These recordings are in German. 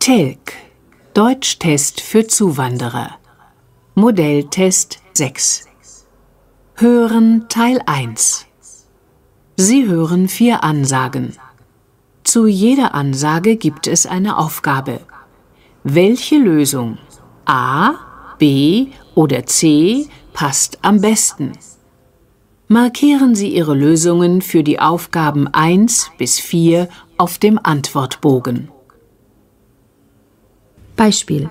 TELC – Deutschtest für Zuwanderer. Modelltest 6. Hören Teil 1. Sie hören 4 Ansagen. Zu jeder Ansage gibt es eine Aufgabe. Welche Lösung A, B oder C passt am besten? Markieren Sie Ihre Lösungen für die Aufgaben 1 bis 4 auf dem Antwortbogen. Beispiel.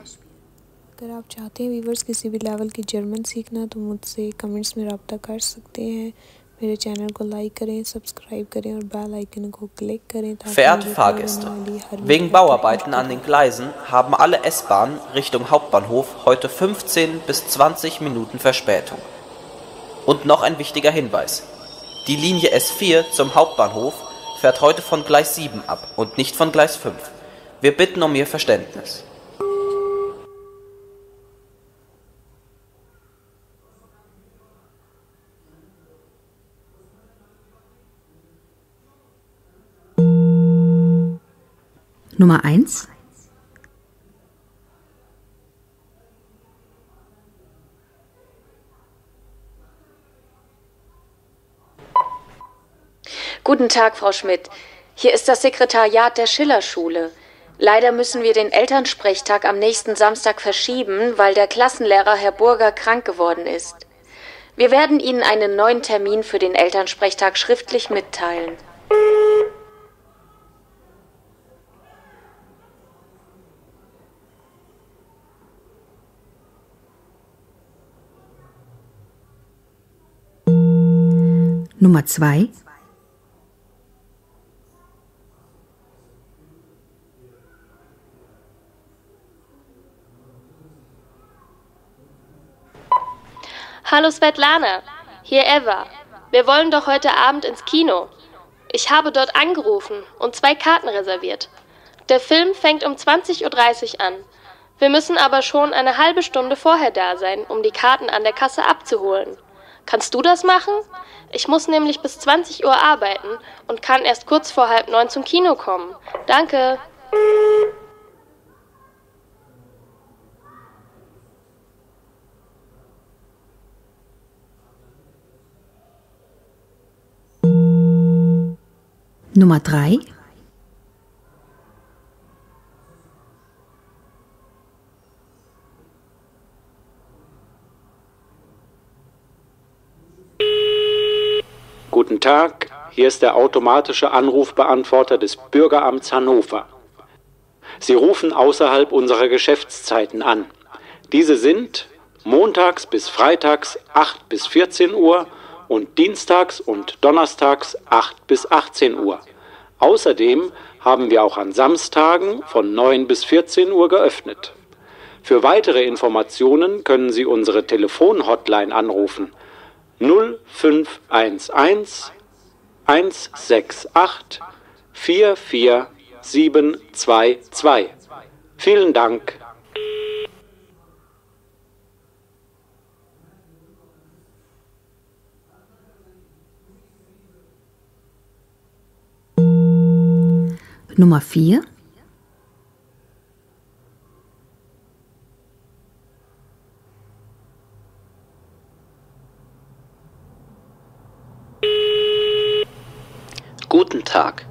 अगर आप चाहते हैं व्यूवर्स किसी भी लेवल की जर्मन सीखना तो मुझसे कमेंट्स में रब्ता कर सकते हैं। मेरे चैनल को लाइक करें, सब्सक्राइब करें और बेल आइकन को क्लिक करें ताकि Verehrte Fahrgäste, wegen Bauarbeiten an den Gleisen haben alle S-Bahnen Richtung Hauptbahnhof heute 15 bis 20 Minuten Verspätung. Und noch ein wichtiger Hinweis: Die Linie S4 zum Hauptbahnhof fährt heute von Gleis 7 ab und nicht von Gleis 5. Wir bitten um Ihr Verständnis. Nummer 1. Guten Tag, Frau Schmidt. Hier ist das Sekretariat der Schillerschule. Leider müssen wir den Elternsprechtag am nächsten Samstag verschieben, weil der Klassenlehrer Herr Burger krank geworden ist. Wir werden Ihnen einen neuen Termin für den Elternsprechtag schriftlich mitteilen. Nummer 2. Hallo Svetlana, hier Eva. Wir wollen doch heute Abend ins Kino. Ich habe dort angerufen und 2 Karten reserviert. Der Film fängt um 20:30 Uhr an. Wir müssen aber schon eine halbe Stunde vorher da sein, um die Karten an der Kasse abzuholen. Kannst du das machen? Ich muss nämlich bis 20 Uhr arbeiten und kann erst kurz vor 8:30 zum Kino kommen. Danke. Nummer 3. Guten Tag, hier ist der automatische Anrufbeantworter des Bürgeramts Hannover. Sie rufen außerhalb unserer Geschäftszeiten an. Diese sind montags bis freitags 8 bis 14 Uhr und dienstags und donnerstags 8 bis 18 Uhr. Außerdem haben wir auch an Samstagen von 9 bis 14 Uhr geöffnet. Für weitere Informationen können Sie unsere Telefon-Hotline anrufen 0511 168 44722. Vielen Dank. Nummer 4. Guten Tag.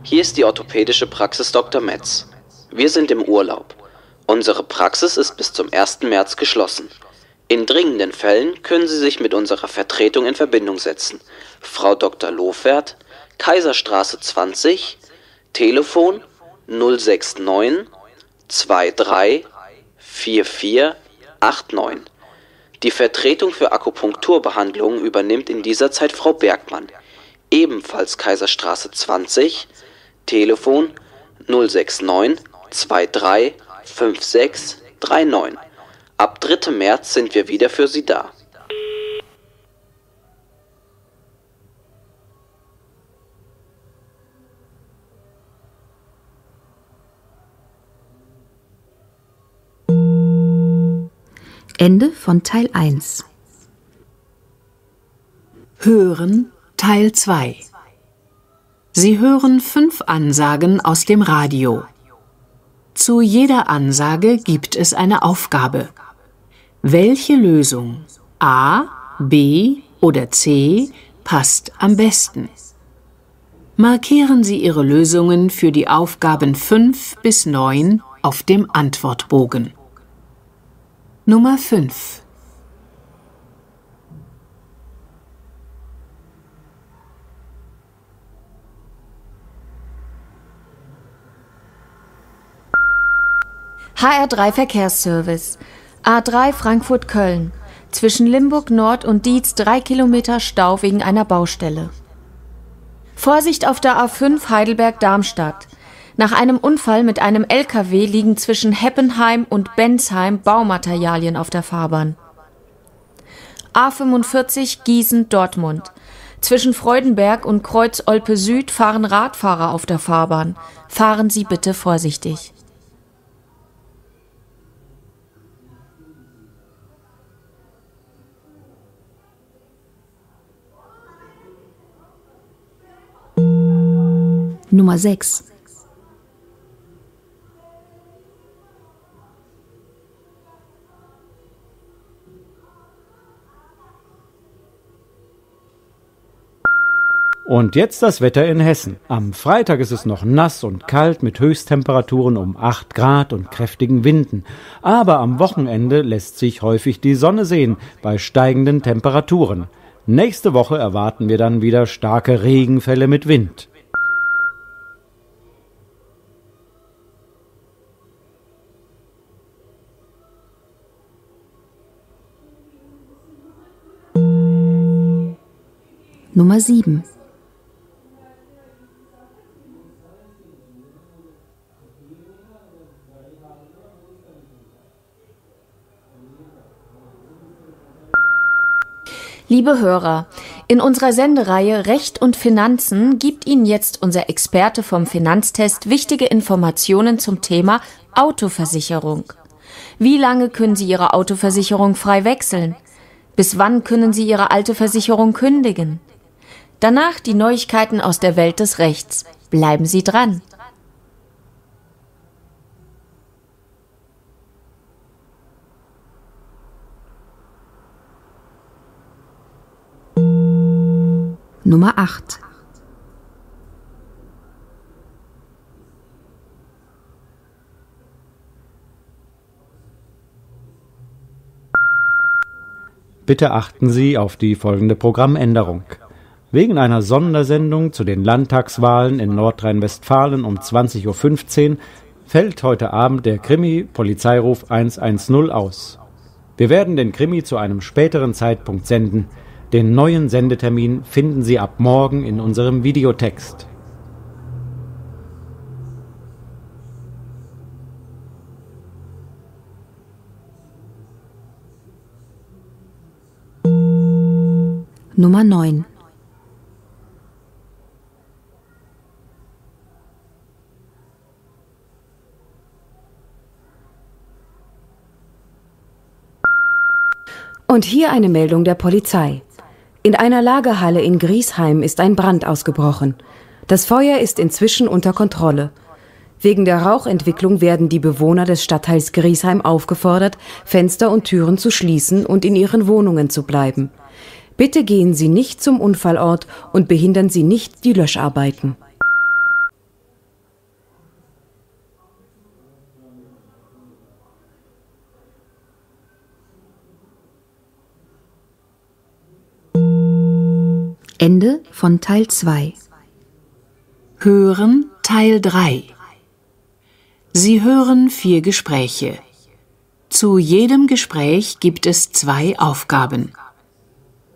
Hier ist die orthopädische Praxis Dr. Metz. Wir sind im Urlaub. Unsere Praxis ist bis zum 1. März geschlossen. In dringenden Fällen können Sie sich mit unserer Vertretung in Verbindung setzen. Frau Dr. Lohfert, Kaiserstraße 20, Telefon 069 23 44 89. Die Vertretung für Akupunkturbehandlungen übernimmt in dieser Zeit Frau Bergmann. Ebenfalls Kaiserstraße 20, Telefon 069 23 56 39. Ab 3. März sind wir wieder für Sie da. Ende von Teil 1. Hören Teil 2. Sie hören 5 Ansagen aus dem Radio. Zu jeder Ansage gibt es eine Aufgabe. Welche Lösung A, B oder C passt am besten? Markieren Sie Ihre Lösungen für die Aufgaben 5 bis 9 auf dem Antwortbogen. Nummer 5. HR3 Verkehrsservice. A3 Frankfurt-Köln. Zwischen Limburg Nord und Dietz 3 Kilometer Stau wegen einer Baustelle. Vorsicht auf der A5 Heidelberg-Darmstadt. Nach einem Unfall mit einem LKW liegen zwischen Heppenheim und Bensheim Baumaterialien auf der Fahrbahn. A45 Gießen-Dortmund. Zwischen Freudenberg und Kreuz Olpe Süd fahren Radfahrer auf der Fahrbahn. Fahren Sie bitte vorsichtig. Nummer 6. Und jetzt das Wetter in Hessen. Am Freitag ist es noch nass und kalt mit Höchsttemperaturen um 8 Grad und kräftigen Winden. Aber am Wochenende lässt sich häufig die Sonne sehen bei steigenden Temperaturen. Nächste Woche erwarten wir dann wieder starke Regenfälle mit Wind. Nummer 7. Liebe Hörer, in unserer Sendereihe Recht und Finanzen gibt Ihnen jetzt unser Experte vom Finanztest wichtige Informationen zum Thema Autoversicherung. Wie lange können Sie Ihre Autoversicherung frei wechseln? Bis wann können Sie Ihre alte Versicherung kündigen? Danach die Neuigkeiten aus der Welt des Rechts. Bleiben Sie dran! Nummer 8. Bitte achten Sie auf die folgende Programmänderung. Wegen einer Sondersendung zu den Landtagswahlen in Nordrhein-Westfalen um 20:15 Uhr fällt heute Abend der Krimi-Polizeiruf 110 aus. Wir werden den Krimi zu einem späteren Zeitpunkt senden. Den neuen Sendetermin finden Sie ab morgen in unserem Videotext. Nummer 9. Und hier eine Meldung der Polizei. In einer Lagerhalle in Griesheim ist ein Brand ausgebrochen. Das Feuer ist inzwischen unter Kontrolle. Wegen der Rauchentwicklung werden die Bewohner des Stadtteils Griesheim aufgefordert, Fenster und Türen zu schließen und in ihren Wohnungen zu bleiben. Bitte gehen Sie nicht zum Unfallort und behindern Sie nicht die Löscharbeiten. Ende von Teil 2. Hören Teil 3. Sie hören 4 Gespräche. Zu jedem Gespräch gibt es 2 Aufgaben.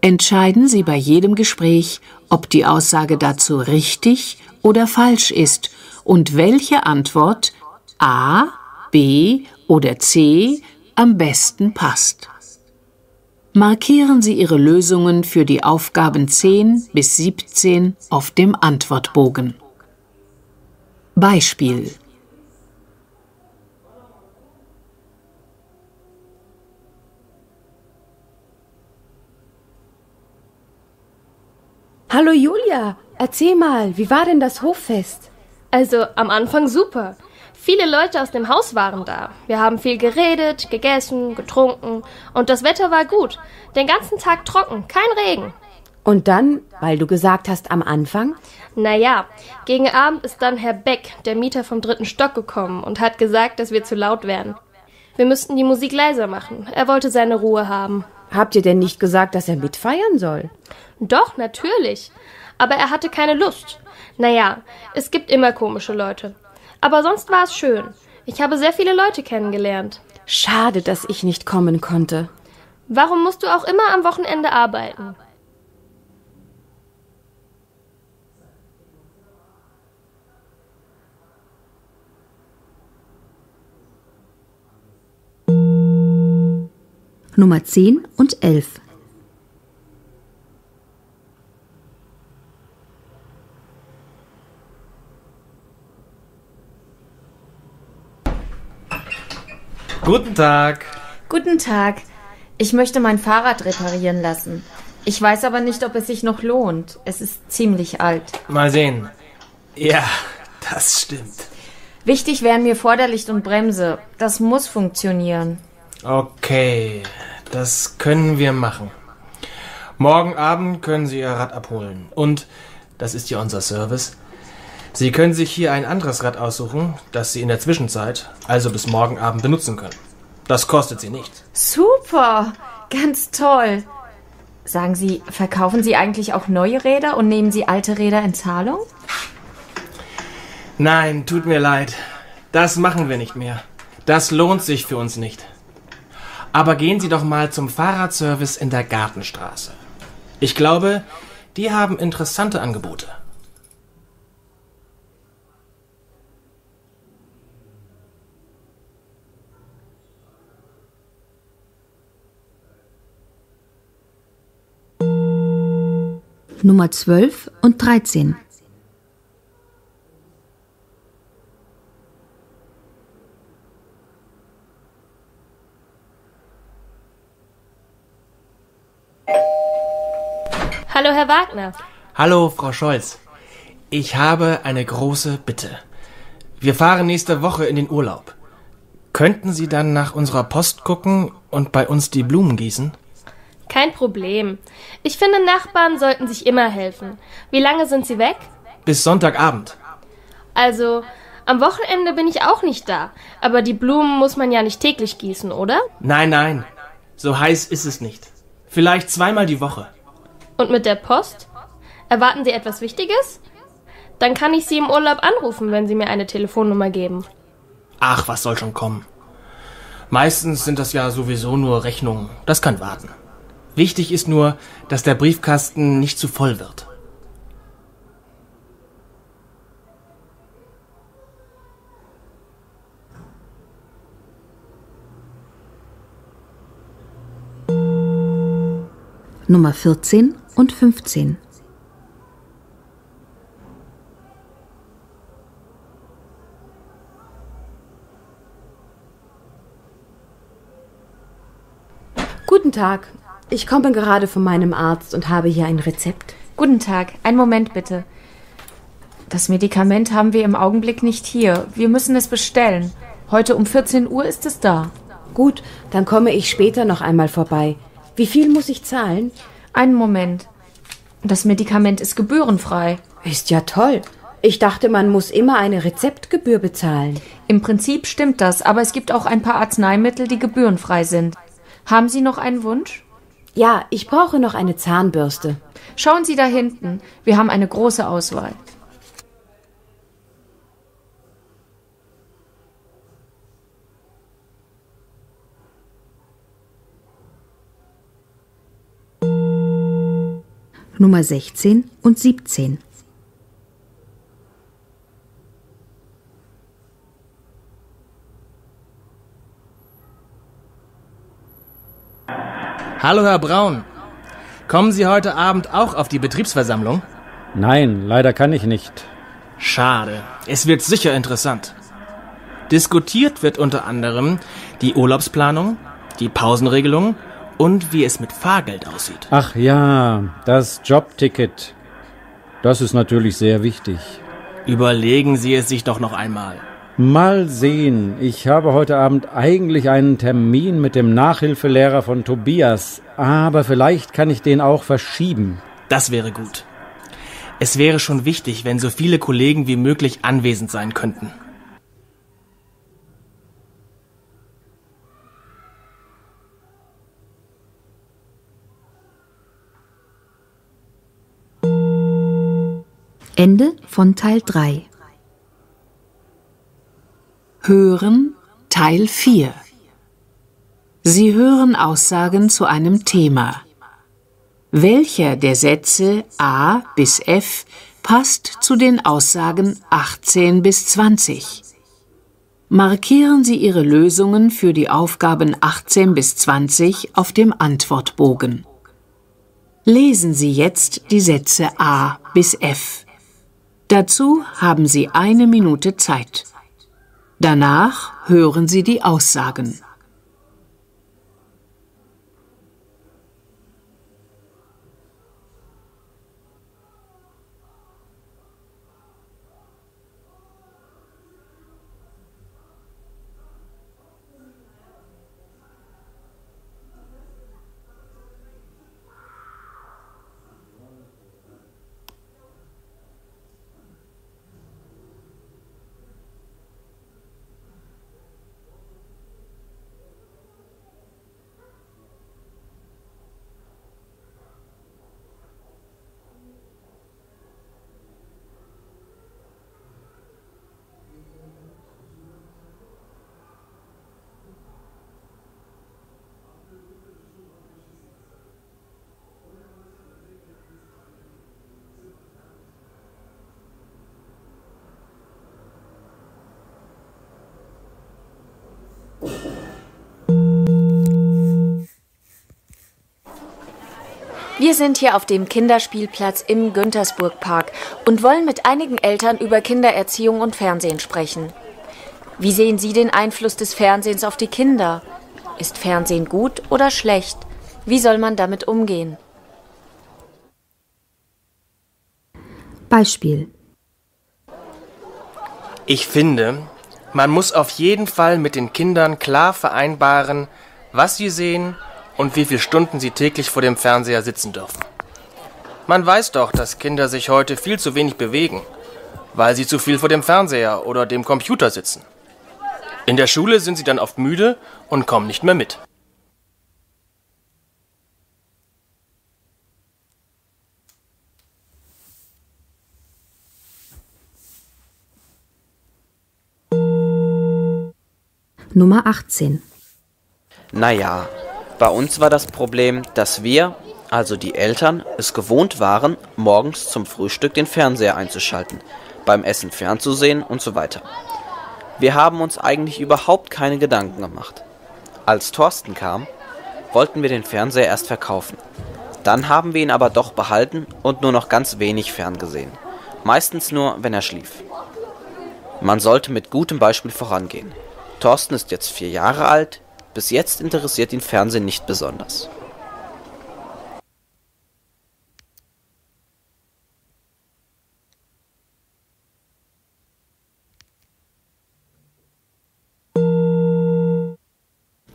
Entscheiden Sie bei jedem Gespräch, ob die Aussage dazu richtig oder falsch ist und welche Antwort A, B oder C am besten passt. Markieren Sie Ihre Lösungen für die Aufgaben 10 bis 17 auf dem Antwortbogen. Beispiel: Hallo Julia, erzähl mal, wie war denn das Hoffest? Also am Anfang super. Viele Leute aus dem Haus waren da. Wir haben viel geredet, gegessen, getrunken und das Wetter war gut. Den ganzen Tag trocken, kein Regen. Und dann, weil du gesagt hast am Anfang? Naja, gegen Abend ist dann Herr Beck, der Mieter vom 3. Stock, gekommen und hat gesagt, dass wir zu laut wären. Wir müssten die Musik leiser machen. Er wollte seine Ruhe haben. Habt ihr denn nicht gesagt, dass er mitfeiern soll? Doch, natürlich. Aber er hatte keine Lust. Naja, es gibt immer komische Leute. Aber sonst war es schön. Ich habe sehr viele Leute kennengelernt. Schade, dass ich nicht kommen konnte. Warum musst du auch immer am Wochenende arbeiten? Nummer 10 und 11. Guten Tag. Guten Tag. Ich möchte mein Fahrrad reparieren lassen. Ich weiß aber nicht, ob es sich noch lohnt. Es ist ziemlich alt. Mal sehen. Ja, das stimmt. Wichtig wären mir Vorderlicht und Bremse. Das muss funktionieren. Okay, das können wir machen. Morgen Abend können Sie Ihr Rad abholen. Und, das ist ja unser Service, Sie können sich hier ein anderes Rad aussuchen, das Sie in der Zwischenzeit, also bis morgen Abend, benutzen können. Das kostet Sie nichts. Super, ganz toll. Sagen Sie, verkaufen Sie eigentlich auch neue Räder und nehmen Sie alte Räder in Zahlung? Nein, tut mir leid. Das machen wir nicht mehr. Das lohnt sich für uns nicht. Aber gehen Sie doch mal zum Fahrradservice in der Gartenstraße. Ich glaube, die haben interessante Angebote. Nummer 12 und 13. Hallo, Herr Wagner. Hallo, Frau Scholz. Ich habe eine große Bitte. Wir fahren nächste Woche in den Urlaub. Könnten Sie dann nach unserer Post gucken und bei uns die Blumen gießen? Kein Problem. Ich finde, Nachbarn sollten sich immer helfen. Wie lange sind Sie weg? Bis Sonntagabend. Also, am Wochenende bin ich auch nicht da. Aber die Blumen muss man ja nicht täglich gießen, oder? Nein, nein. So heiß ist es nicht. Vielleicht zweimal die Woche. Und mit der Post? Erwarten Sie etwas Wichtiges? Dann kann ich Sie im Urlaub anrufen, wenn Sie mir eine Telefonnummer geben. Ach, was soll schon kommen. Meistens sind das ja sowieso nur Rechnungen. Das kann warten. Wichtig ist nur, dass der Briefkasten nicht zu voll wird. Nummer 14 und 15. Guten Tag. Ich komme gerade von meinem Arzt und habe hier ein Rezept. Guten Tag, einen Moment bitte. Das Medikament haben wir im Augenblick nicht hier. Wir müssen es bestellen. Heute um 14 Uhr ist es da. Gut, dann komme ich später noch einmal vorbei. Wie viel muss ich zahlen? Einen Moment. Das Medikament ist gebührenfrei. Ist ja toll. Ich dachte, man muss immer eine Rezeptgebühr bezahlen. Im Prinzip stimmt das, aber es gibt auch ein paar Arzneimittel, die gebührenfrei sind. Haben Sie noch einen Wunsch? Ja, ich brauche noch eine Zahnbürste. Schauen Sie da hinten. Wir haben eine große Auswahl. Nummer 16 und 17. Hallo, Herr Braun. Kommen Sie heute Abend auch auf die Betriebsversammlung? Nein, leider kann ich nicht. Schade. Es wird sicher interessant. Diskutiert wird unter anderem die Urlaubsplanung, die Pausenregelung und wie es mit Fahrgeld aussieht. Ach ja, das Jobticket. Das ist natürlich sehr wichtig. Überlegen Sie es sich doch noch einmal. Mal sehen. Ich habe heute Abend eigentlich einen Termin mit dem Nachhilfelehrer von Tobias, aber vielleicht kann ich den auch verschieben. Das wäre gut. Es wäre schon wichtig, wenn so viele Kollegen wie möglich anwesend sein könnten. Ende von Teil 3. Hören Teil 4. Sie hören Aussagen zu einem Thema. Welcher der Sätze A bis F passt zu den Aussagen 18 bis 20? Markieren Sie Ihre Lösungen für die Aufgaben 18 bis 20 auf dem Antwortbogen. Lesen Sie jetzt die Sätze A bis F. Dazu haben Sie 1 Minute Zeit. Danach hören Sie die Aussagen. Wir sind hier auf dem Kinderspielplatz im Güntersburg-Park und wollen mit einigen Eltern über Kindererziehung und Fernsehen sprechen. Wie sehen Sie den Einfluss des Fernsehens auf die Kinder? Ist Fernsehen gut oder schlecht? Wie soll man damit umgehen? Beispiel. Ich finde, man muss auf jeden Fall mit den Kindern klar vereinbaren, was sie sehen und wie viele Stunden sie täglich vor dem Fernseher sitzen dürfen. Man weiß doch, dass Kinder sich heute viel zu wenig bewegen, weil sie zu viel vor dem Fernseher oder dem Computer sitzen. In der Schule sind sie dann oft müde und kommen nicht mehr mit. Nummer 18. Naja, bei uns war das Problem, dass wir, also die Eltern, es gewohnt waren, morgens zum Frühstück den Fernseher einzuschalten, beim Essen fernzusehen und so weiter. Wir haben uns eigentlich überhaupt keine Gedanken gemacht. Als Thorsten kam, wollten wir den Fernseher erst verkaufen. Dann haben wir ihn aber doch behalten und nur noch ganz wenig ferngesehen. Meistens nur, wenn er schlief. Man sollte mit gutem Beispiel vorangehen. Thorsten ist jetzt 4 Jahre alt. Bis jetzt interessiert ihn Fernsehen nicht besonders.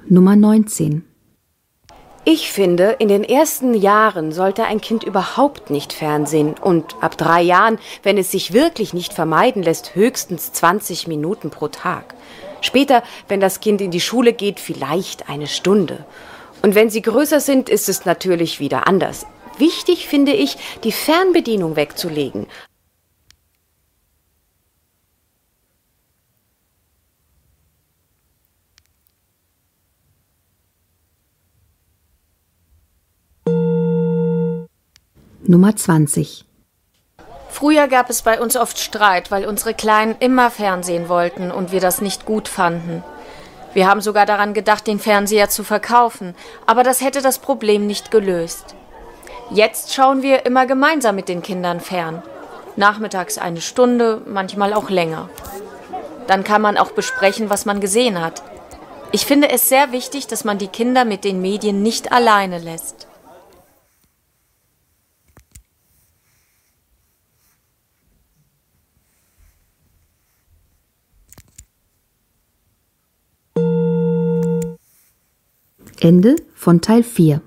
Nummer 19. Ich finde, in den ersten Jahren sollte ein Kind überhaupt nicht fernsehen und ab 3 Jahren, wenn es sich wirklich nicht vermeiden lässt, höchstens 20 Minuten pro Tag. Später, wenn das Kind in die Schule geht, vielleicht 1 Stunde. Und wenn sie größer sind, ist es natürlich wieder anders. Wichtig finde ich, die Fernbedienung wegzulegen. Nummer 20. Früher gab es bei uns oft Streit, weil unsere Kleinen immer Fernsehen wollten und wir das nicht gut fanden. Wir haben sogar daran gedacht, den Fernseher zu verkaufen, aber das hätte das Problem nicht gelöst. Jetzt schauen wir immer gemeinsam mit den Kindern fern. Nachmittags 1 Stunde, manchmal auch länger. Dann kann man auch besprechen, was man gesehen hat. Ich finde es sehr wichtig, dass man die Kinder mit den Medien nicht alleine lässt. Ende von Teil 4.